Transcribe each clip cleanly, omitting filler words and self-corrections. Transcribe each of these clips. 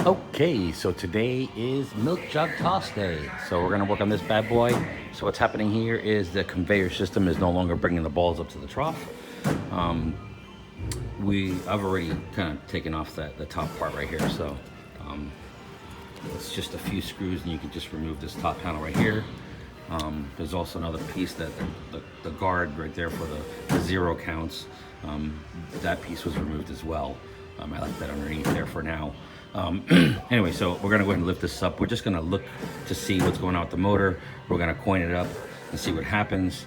Okay, so today is milk jug toss day. So we're gonna work on this bad boy. So what's happening here is the conveyor system is no longer bringing the balls up to the trough. I've already kind of taken off the top part right here. So it's just a few screws and you can just remove this top panel right here. There's also another piece that the guard right there for the zero counts. That piece was removed as well. I left that underneath there for now. Anyway, so we're gonna go ahead and lift this up. We're just gonna look to see what's going on with the motor. We're gonna coin it up and see what happens.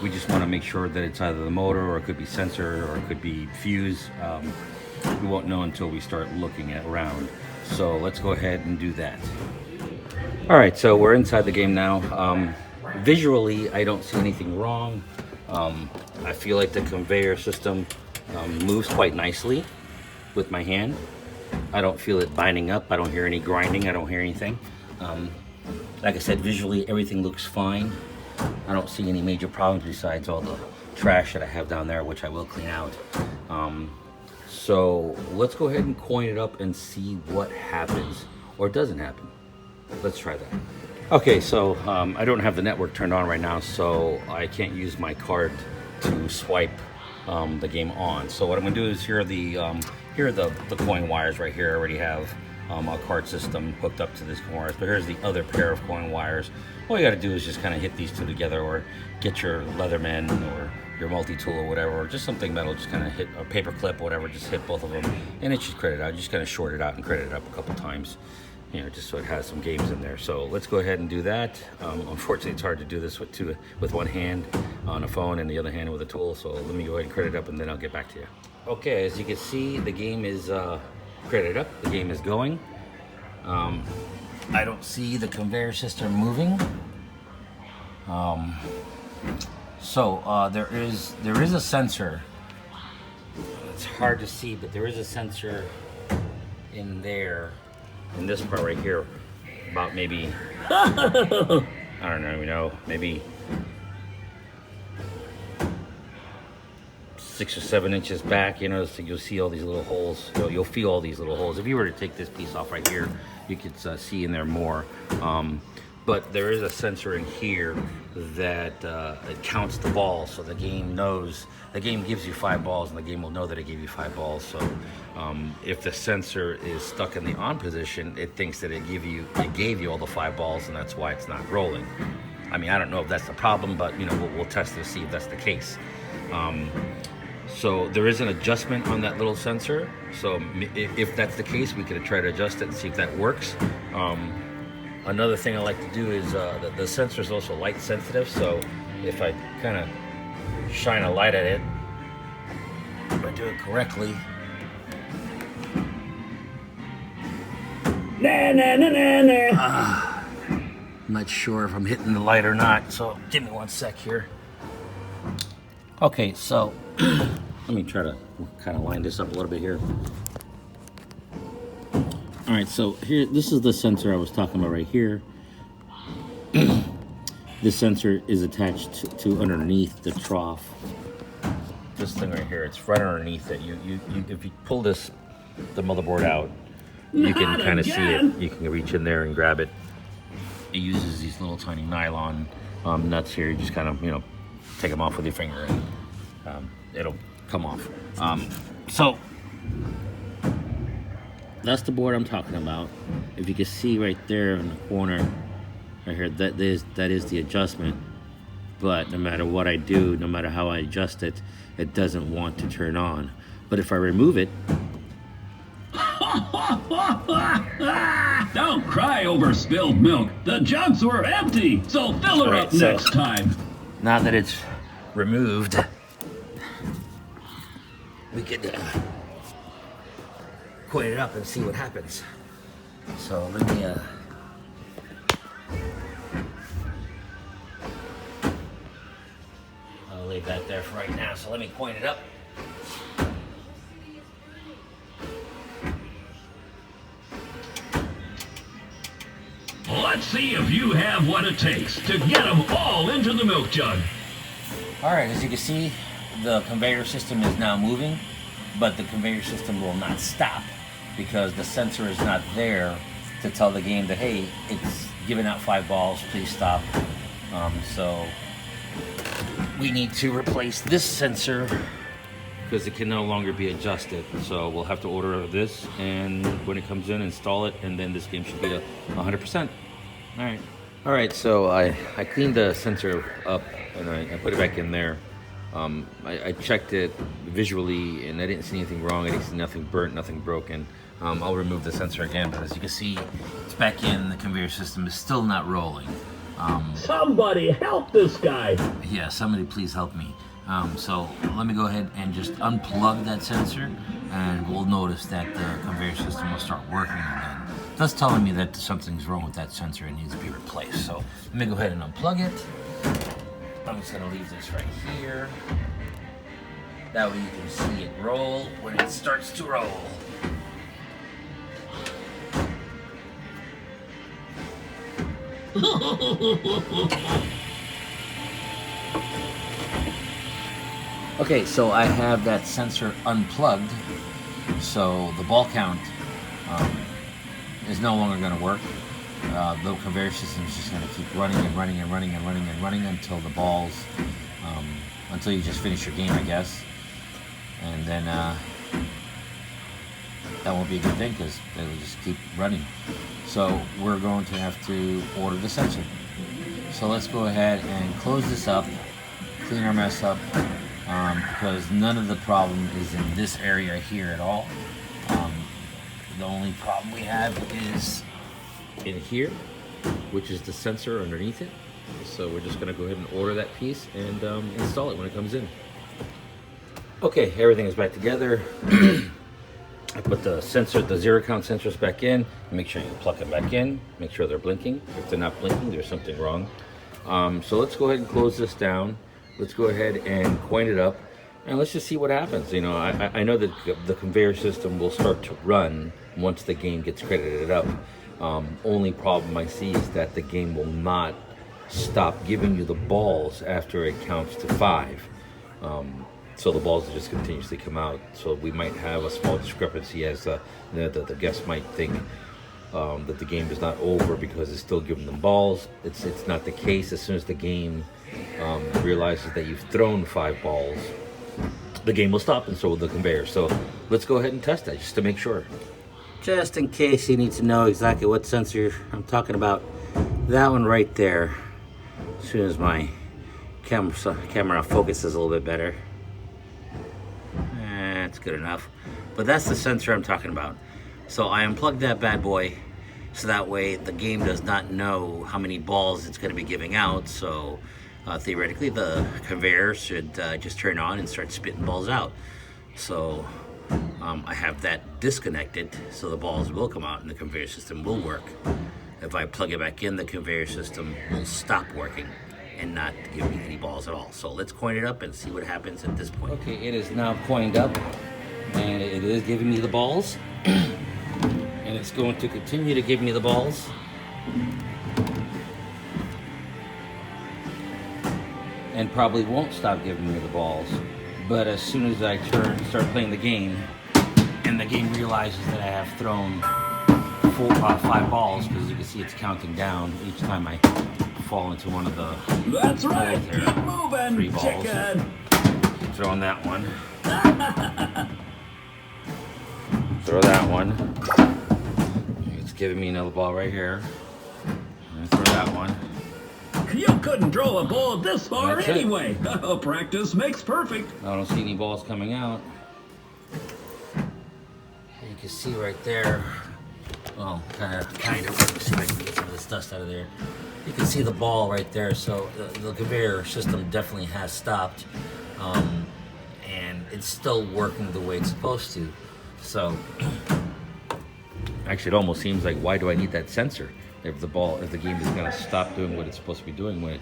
We just wanna make sure that it's either the motor or it could be sensor or it could be fuse. We won't know until we start looking around. So let's go ahead and do that. All right, so we're inside the game now. Visually, I don't see anything wrong. I feel like the conveyor system moves quite nicely with my hand. I don't feel it binding up. I don't hear any grinding. I don't hear anything. Like I said, visually everything looks fine. I don't see any major problems besides all the trash that I have down there, which I will clean out. So let's go ahead and coin it up and see what happens or doesn't happen. Let's try that. Okay, so I don't have the network turned on right now, so I can't use my card to swipe the game on. So what I'm gonna do is here are the coin wires right here. I already have a card system hooked up to this coin wires, but here's the other pair of coin wires. All you gotta do is just kind of hit these two together, or get your Leatherman or your multi-tool or whatever, or just something that'll just kind of hit a paper clip or whatever, just hit both of them, and it should credit out. Just kind of short it out and credit it up a couple times, you know, just so it has some games in there. So let's go ahead and do that. Unfortunately, it's hard to do this with one hand on a phone and the other hand with a tool. So let me go ahead and credit up and then I'll get back to you. Okay, as you can see, the game is credited up. The game is going. I don't see the conveyor system moving. There is a sensor. It's hard to see, but there is a sensor in there. In this part right here, about maybe, I don't know, maybe 6 or 7 inches back, you know, so you'll see all these little holes. You'll feel all these little holes. If you were to take this piece off right here, you could see in there more. But there is a sensor in here that it counts the balls, so the game knows. The game gives you 5 balls, and the game will know that it gave you 5 balls. So if the sensor is stuck in the on position, it thinks that it gave you all the 5 balls, and that's why it's not rolling. I mean, I don't know if that's the problem, but you know, we'll test to see if that's the case. So there is an adjustment on that little sensor. So if that's the case, we could try to adjust it and see if that works. Another thing I like to do is the sensor is also light sensitive, so if I kind of shine a light at it, if I do it correctly. I'm not sure if I'm hitting the light or not, so give me one sec here. Okay, so let me try to kind of line this up a little bit here. All right, so here, this is the sensor I was talking about right here. This sensor is attached to underneath the trough. This thing right here, it's right underneath it. If you pull the motherboard out, you can kind of see it. You can reach in there and grab it. It uses these little tiny nylon nuts here. You just kind of, you know, take them off with your finger and it'll come off. So that's the board I'm talking about. If you can see right there in the corner, right here, that is the adjustment. But no matter what I do, no matter how I adjust it, it doesn't want to turn on. But if I remove it, don't cry over spilled milk. The jugs were empty, so fill her up next time. Now that it's removed, we could coin it up and see what happens. So let me I'll leave that there for right now. So let me coin it up. Let's see if you have what it takes to get them all into the milk jug. All right, as you can see, the conveyor system is now moving, but the conveyor system will not stop because the sensor is not there to tell the game that, hey, it's giving out 5 balls, please stop. So we need to replace this sensor because it can no longer be adjusted. So we'll have to order this, and when it comes in, install it, and then this game should be 100%. All right, so I cleaned the sensor up and I put it back in there. I checked it visually and I didn't see anything wrong. I didn't see nothing burnt, nothing broken. I'll remove the sensor again, but as you can see, it's back in. The conveyor system is still not rolling. Somebody help this guy. Yeah, somebody please help me. So let me go ahead and just unplug that sensor, and we'll notice that the conveyor system will start working again. That's telling me that something's wrong with that sensor and needs to be replaced. So let me go ahead and unplug it. I'm just gonna leave this right here. That way you can see it roll when it starts to roll. Okay, so I have that sensor unplugged, so the ball count is no longer going to work. The conveyor system is just going to keep running and running and running and running and running until the balls, until you just finish your game, I guess. And then that won't be a good thing because they will just keep running. So we're going to have to order the sensor. So let's go ahead and close this up, clean our mess up, because none of the problem is in this area here at all. The only problem we have is in here, which is the sensor underneath it. So we're just gonna go ahead and order that piece and install it when it comes in. Okay, everything is back together. I put the sensor, the 0 count sensors back in. Make sure you plug them back in. Make sure they're blinking. If they're not blinking, there's something wrong. So let's go ahead and close this down. Let's go ahead and coin it up, and let's just see what happens. You know, I know that the conveyor system will start to run once the game gets credited up. Only problem I see is that the game will not stop giving you the balls after it counts to 5. So the balls will just continuously come out. So we might have a small discrepancy as the guests might think that the game is not over because it's still giving them balls. It's not the case. As soon as the game realizes that you've thrown 5 balls, the game will stop, and so will the conveyor. So let's go ahead and test that just to make sure. Just in case you need to know exactly what sensor I'm talking about, that one right there. As soon as my camera focuses a little bit better. That's good enough. But that's the sensor I'm talking about. So I unplugged that bad boy so that way the game does not know how many balls it's going to be giving out. So theoretically the conveyor should just turn on and start spitting balls out. So I have that disconnected so the balls will come out and the conveyor system will work. If I plug it back in, the conveyor system will stop working and not give me any balls at all. So let's coin it up and see what happens at this point. Okay, it is now coined up and it is giving me the balls. And it's going to continue to give me the balls. And probably won't stop giving me the balls. But as soon as I start playing the game, and the game realizes that I have thrown 5 balls, because you can see it's counting down each time I fall into one of the That's right, keep moving, 3 balls. chicken. Throwing that one. Throw that one. It's giving me another ball right here. And throw that one. You couldn't throw a ball this far That's it. anyway. Practice makes perfect. I don't see any balls coming out. You can see right there. Well, kind of. Let me see if I can get some of this dust out of there. You can see the ball right there. So the conveyor system definitely has stopped, and it's still working the way it's supposed to. So, actually, it almost seems like, why do I need that sensor if the game is going to stop doing what it's supposed to be doing when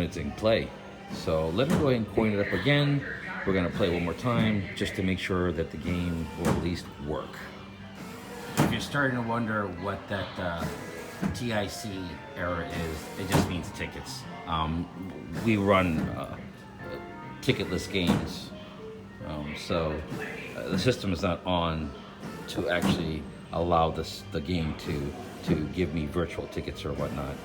it's in play? So let me go ahead and coin it up again. We're going to play one more time just to make sure that the game will at least work. If you're starting to wonder what that TIC error is, it just means tickets. We run ticketless games, so the system is not on to actually allow the game to give me virtual tickets or whatnot.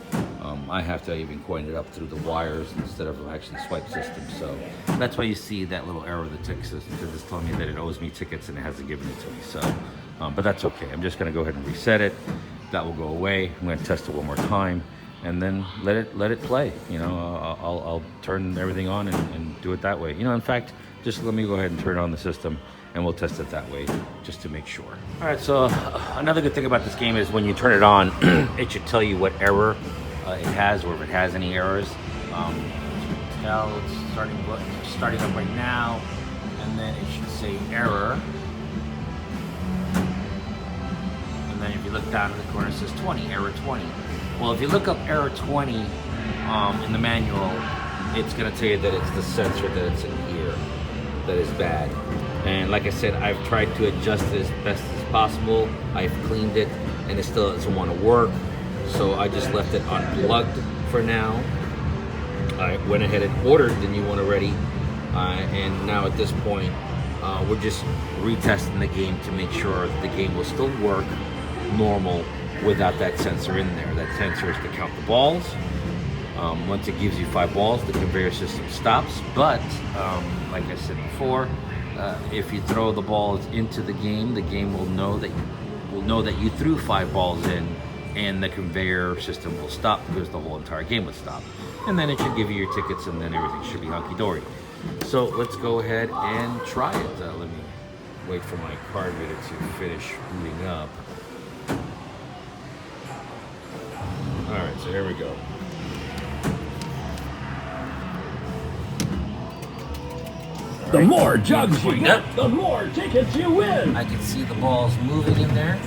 I have to even coin it up through the wires instead of actually swipe system. So that's why you see that little error that tick system, because it's telling me that it owes me tickets and it hasn't given it to me. So, but that's okay. I'm just gonna go ahead and reset it. That will go away. I'm gonna test it one more time and then let it play. You know, I'll turn everything on and do it that way. You know, in fact, just let me go ahead and turn on the system and we'll test it that way just to make sure. All right, so another good thing about this game is when you turn it on, it should tell you what error it has, or if it has any errors. As you can tell, it's starting up right now, and then it should say error. And then if you look down in the corner, it says 20, error 20. Well, if you look up error 20 in the manual, it's gonna tell you that it's the sensor that it's in here that is bad. And like I said, I've tried to adjust it as best as possible. I've cleaned it and it still doesn't want to work. So I just left it unplugged for now. I went ahead and ordered the new one already. And now at this point, we're just retesting the game to make sure that the game will still work normal without that sensor in there. That sensor is to count the balls. Once it gives you 5 balls, the conveyor system stops. But like I said before, if you throw the balls into the game will know that you threw 5 balls in, and the conveyor system will stop because the whole entire game would stop. And then it should give you your tickets, and then everything should be hunky-dory. So let's go ahead and try it. Let me wait for my card reader to finish booting up. All right, so here we go. The more jugs you get, the more tickets you win. I can see the balls moving in there.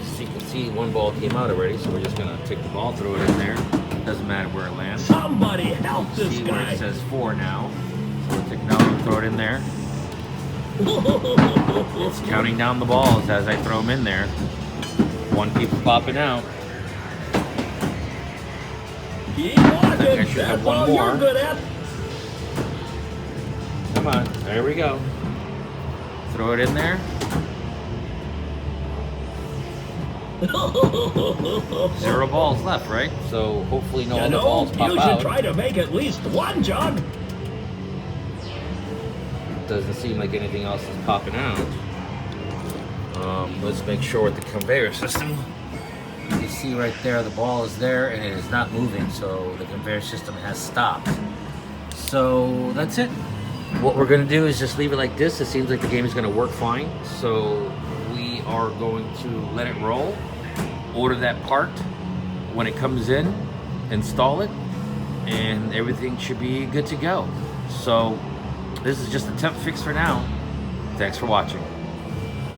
So you can see one ball came out already, so we're just gonna take the ball, throw it in there. Doesn't matter where it lands. Somebody help this see guy. Where it says 4 now. So we'll take another one, throw it in there. It's counting down the balls as I throw them in there. One keeps popping out. Keep walking. I should have That's one all more. you're good at. Come on, there we go. Throw it in there. 0 balls left, right? So hopefully no other balls pop you out. should try to make at least one jug. Doesn't seem like anything else is popping out. Let's make sure with the conveyor system. You see right there, the ball is there and it is not moving, so the conveyor system has stopped. So that's it. What we're gonna do is just leave it like this. It seems like the game is gonna work fine. So we are going to let it roll, order that part. When it comes in, install it, and everything should be good to go. So this is just a temp fix for now. Thanks for watching.